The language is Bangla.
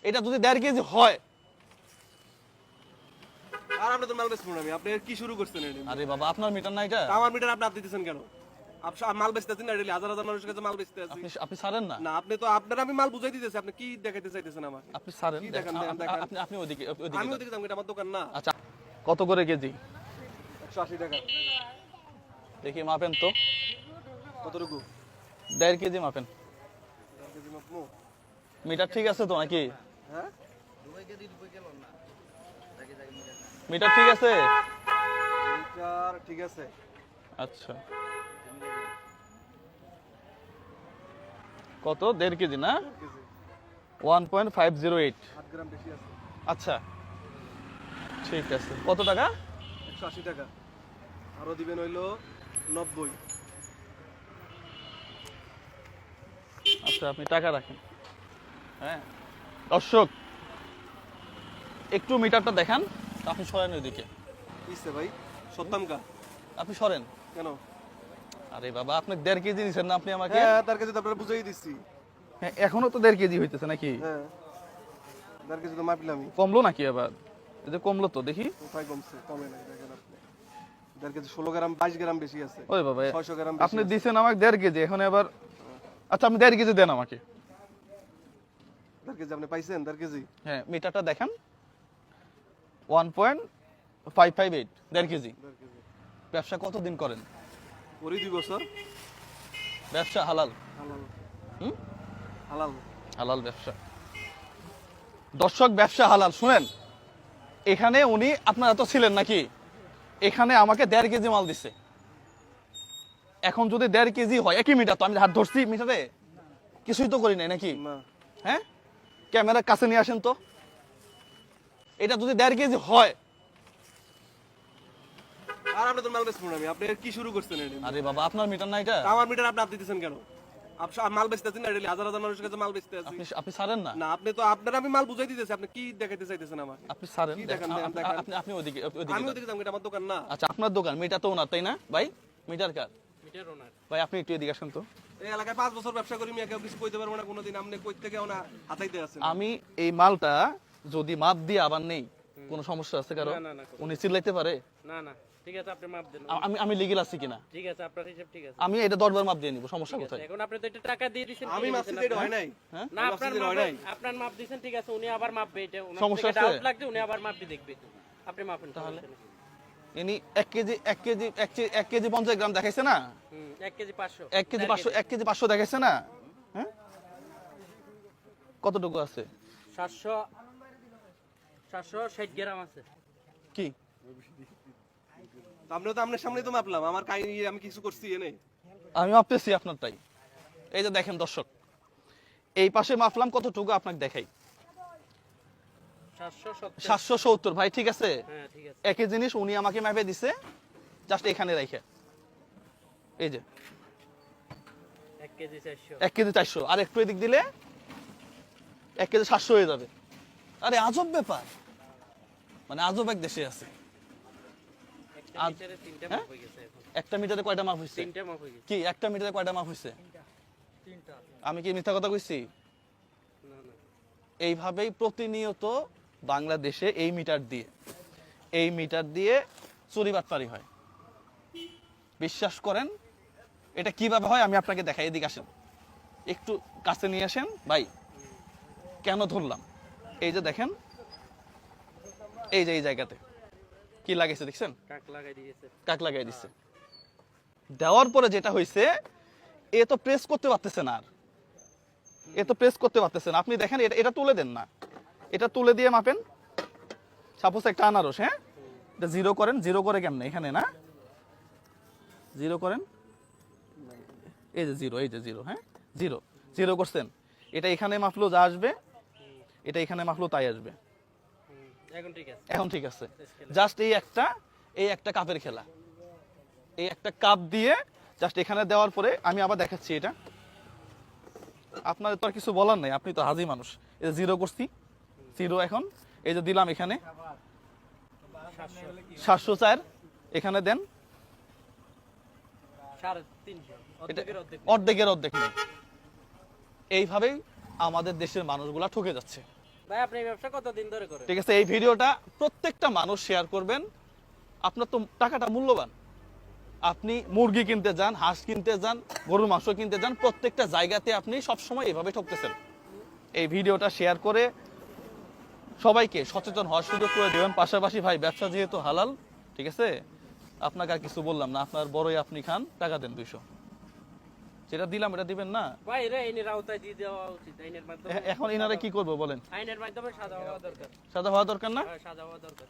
এটা যদি 1.5 কেজি হয়, আর আপনি তো মাল বেচবেন আমি, আপনি কি শুরু করছেন এটা? আরে বাবা আপনার মিটার না এটা? আমার মিটার আপনি দিতেছেন কেন? মাল বেচতেছেন না, হাজার হাজার মানুষের কাছে মাল বেচতে আছি। আপনি আপনি ছাড়েন না? না, আপনি তো আপনার আমি মাল বুঝাই দিতেছি, আপনি কি দেখাইতে চাইতেছেন আমাকে? আপনি ছাড়েন, কি দেখান দেখান। আপনি আপনি ওদিকে আমি যান। ওদিকে যাবো, এটা আমার দোকান না। আচ্ছা, কত করে কেজি? 180 টাকা। দেখি মাপেন তো। কতটুকু? 1.5 কেজি মাপেন। 1 কেজি মাপমু? মিটার ঠিক আছে তো নাকি? হ্যাঁ, মিটার ঠিক আছে? মিটার ঠিক আছে। আচ্ছা, কত? 1.5 কেজি না? 1 কেজি 1.508। 8 গ্রাম বেশি আছে। আচ্ছা ঠিক আছে, কত টাকা? 180 টাকা। আরো দিবেন হইলো 90। আচ্ছা আপনি টাকা রাখেন। হ্যাঁ দর্শক, একটু মিটারটা দেখান। আপনি সরেন ওইদিকে, কিসে ভাই? সত্তম কা? আপনি সরেন। কেন? আরে বাবা আপনি 1.5 কেজি দিচ্ছেন না আপনি আমাকে? হ্যাঁ, তার কাছে তো আপনারা বুঝাই দিচ্ছি। হ্যাঁ এখনো তো 1.5 কেজি হইতেছে নাকি? হ্যাঁ, তার কাছে তো মাপলামই। কমলো নাকি আবার? এই যে কমলো তো দেখি। কোথায় কমছে? কমে নাই, দেখেন আপনি। 1.5 কেজি 16 গ্রাম 22 গ্রাম বেশি আছে। ওই বাবা 600 গ্রাম আপনি বেশি আছে। দিছেন আমাকে 1.5 কেজি, এখন আবার আচ্ছা আপনি 1.5 কেজি দেন আমাকে। 1.5 কেজি আপনি পাইছেন? 1.5 কেজি? হ্যাঁ মিটারটা দেখান। 1.558, 1.5 কেজি। 1.5 কেজি। ব্যবসা কতদিন করেন? ওরই 2 বছর। ব্যবসা হালাল? হালাল। হুম? হালাল। হালাল ব্যবসা। দর্শক ব্যবসা হালাল। শুনেন, এখানে উনি আপনারা তো ছিলেন নাকি? এখানে আমাকে 1.5 কেজি মাল দিছে। এখন যদি 1.5 কেজি হয়, একই মিটার তো, আমি হাত ধরছি মিটারে, কিছুই তো করি নাই নাকি? না। হ্যাঁ ক্যামেরার কাছে নিয়ে আসেন তো। এটা যদি 1.5 কেজি হয়, আর আপনি তো মাল বেচবেন আমি, আপনি কি শুরু করছেন এটা? আরে বাবা আপনার মিটার না এটা? আমার মিটার আপনি দিতেছেন কেন? মাল বেচতেছেন না, হাজার হাজার মানুষের কাছে মাল বেচতে আছি। আপনি আপনি ছাড়েন না? না, আপনি তো আপনার আমি মাল বুঝাই দিতেছি, আপনি কি দেখাইতে চাইতেছেন আমাকে? আপনি ছাড়েন, কি দেখান দেখান। আপনি আপনি ওদিকে আমি যান। ওদিকে যাবো, এটা আমার দোকান না। আচ্ছা আপনার দোকান, মিটার তো ওনার তাই না ভাই? মিটার কার? মিটার ওনার। ভাই আপনি একটু এদিকে আসেন তো। এই এলাকায় 5 বছর ব্যবসা করি, আমি কেউ কিছু কইতে পারবো না কোনোদিন। আপনি কই থেকে ওনা হাতাইতে আছেন? আমি এই মালটা যদি মাপ দিয়ে আবার নেই, কোনো সমস্যা আছে কারো? না, না, উনি চিল্লাইতে পারে? না, না, ঠিক আছে, আপনি মাপ দেন। আমি লিগেল আছি কিনা? ঠিক আছে, আপনার হিসাব ঠিক আছে। আমি এটা 10 বার মাপ দিয়ে নিব, সমস্যা কোথায়? এখন আপনি তো এটা টাকা দিয়ে দিয়েছেন, আমি মাপছি যে এটা হয় নাই। হ্যাঁ না আমি আপনার মাপছি যে হয় নাই। আপনার মাপ দিয়েছেন, ঠিক আছে, উনি আবার মাপবে। এটা ওনার সমস্যা থেকে আছে? ডাউট লাগছে, উনি আবার মাপবে, দেখবে। আপনি মাপেন তাহলে। ইনি 1 কেজি 50 গ্রাম দেখাইছে না? 1 কেজি 500, 1 কেজি 500, 1 কেজি 500 দেখাইছে না? হ্যাঁ কতটুকু আছে? 760 গ্রাম আছে। কি আপনি তো আপনার সামনেই তো মাপলাম, আমার আমি কিছু করছি এনে। আমি মাপতেছি আপনারটাই। এই যে দেখেন দর্শক, এই পাশে মাপলাম কতটুকু আপনাকে দেখাই। 770। 770 ভাই, ঠিক আছে? হ্যাঁ ঠিক আছে। একই জিনিস উনি আমাকে মাপে দিছে, জাস্ট এখানে রাখে। এই যে 1 কেজি 400। 1 কেজি 400, আর একটু এদিক দিলে 1 কেজি 700 হয়ে যাবে। আরে আজব ব্যাপার, মানে আজব এক দেশে আছে। একটা মিটারে 3টা মাপ হয়ে গেছে এখন। একটা মিটারে কয়টা মাপ হইছে? 3টা মাপ হয়ে গেছে। কি একটা মিটারে কয়টা মাপ হইছে? 3টা। আমি কি মিথ্যা কথা কইছি? না না। এইভাবেই প্রতিনিয়ত বাংলাদেশে এই মিটার দিয়ে চুরি বাটপারি হয়। বিশ্বাস করেন, এটা কিভাবে হয় আমি আপনাকে দেখাই। এদিকে আসেন, একটু কাছে নিয়ে আসেন ভাই। কেন ধরলাম? এই যে দেখেন, এই যে এই জায়গাতে কি লাগাইছে দেখছেন? কাক লাগাই দিয়েছে। কাক লাগাই দিচ্ছে। দেওয়ার পরে যেটা হইছে, এ তো প্রেস করতে পারতেছে না, আপনি দেখেন, এটা তুলে দেন না, এটা তুলে দিয়ে মাপেন। সাপোজ একটা আনারস, হ্যাঁ, এটা জিরো করেন। জিরো করে কেমনে? এখানে না, জিরো করেন। এই যে জিরো, এই যে জিরো, হ্যাঁ, জিরো করছেন। এটা এখানে মাপলো যা আসবে, এটা এখানে মাপলো তাই আসবে। এখন ঠিক আছে। এখন ঠিক আছে। জাস্ট এই একটা কাপের খেলা। এই একটা কাপ দিয়ে জাস্ট এখানে দেওয়ার পরে আমি আবার দেখাচ্ছি। এটা আপনাদের তো আর কিছু বলার নাই, আপনি তো হাজি মানুষ। এই যে জিরো করছি, জিরো এখন এই যে দিলাম এখানে 704, এখানে দেন 350, এটা অর্ধেকের অর্ধেক। অর্ধেকের অর্ধেক নেই। এইভাবেই আমাদের দেশের মানুষগুলা ঠকে যাচ্ছে। ভাই আপনি এই ব্যবসা কতদিন ধরে করেন? ঠিক আছে, এই ভিডিওটা প্রত্যেকটা মানুষ শেয়ার করবেন। আপনার তো টাকাটা মূল্যবান। আপনি মুরগি কিনতে যান, হাঁস কিনতে যান, গরুর মাংস কিনতে যান, প্রত্যেকটা জায়গাতে আপনি সবসময় এভাবে ঠকতেছেন। এই ভিডিওটা শেয়ার করে সবাইকে সচেতন হওয়ার সুযোগ করে দেবেন। পাশাপাশি ভাই ব্যবসা যেহেতু হালাল, ঠিক আছে, আপনাকে আর কিছু বললাম না, আপনার বড়ই আপনি খান, টাকা দেন 200। যেটা দিলাম এটা দিবেন না। ভাই এরা আইনের আওতায় দিয়ে দেওয়া উচিত। আইনের মাধ্যমে এখন এনারা কি করবো বলেন? আইনের মাধ্যমে সাজা হওয়া দরকার। সাদা হওয়া দরকার না? সাজা হওয়া দরকার।